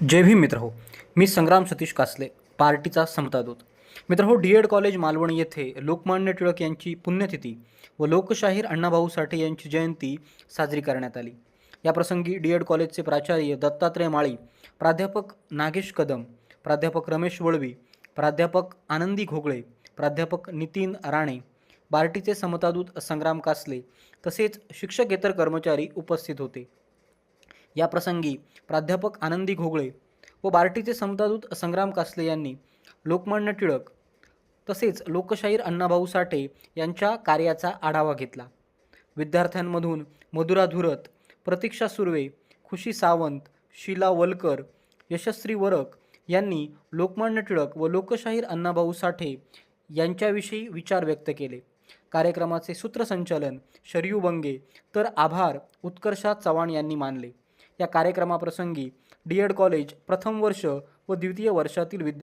जय भीम मित्र हो. मी संग्राम सतीश कासले, पार्टीचा समतादूत. मित्र हो, डी एड कॉलेज मालवण येथे लोकमान्य टिळक यांची पुण्यतिथी व लोकशाहीर अण्णाभाऊ साठे यांची जयंती साजरी करण्यात आली. या प्रसंगी डी एड कॉलेजचे प्राचार्य दत्तात्रय माळी, प्राध्यापक नागेश कदम, प्राध्यापक रमेश वळवी, प्राध्यापक आनंदी घोगळे, प्राध्यापक नितीन राणे, बार्टीचे समतादूत संग्राम कासले तसेच शिक्षकेतर कर्मचारी उपस्थित होते. या प्रसंगी प्राध्यापक आनंदी घोगळे व बार्टीचे समतादूत संग्राम कासले यांनी लोकमान्य टिळक तसेच लोकशाहीर अण्णाभाऊ साठे यांच्या कार्याचा आढावा घेतला. विद्यार्थ्यांमधून मधुरा धुरत, प्रतीक्षा सुर्वे, खुशी सावंत, शीला वलकर, यशस्वी वरक यांनी लोकमान्य टिळक व लोकशाहीर अण्णाभाऊ साठे यांच्याविषयी विचार व्यक्त केले. कार्यक्रमाचे सूत्रसंचालन शरयू बंगे तर आभार उत्कर्षा चव्हाण यांनी मानले. या कार्यक्रमाप्रसंगी डी एड कॉलेज प्रथम वर्ष व द्वितीय वर्षातील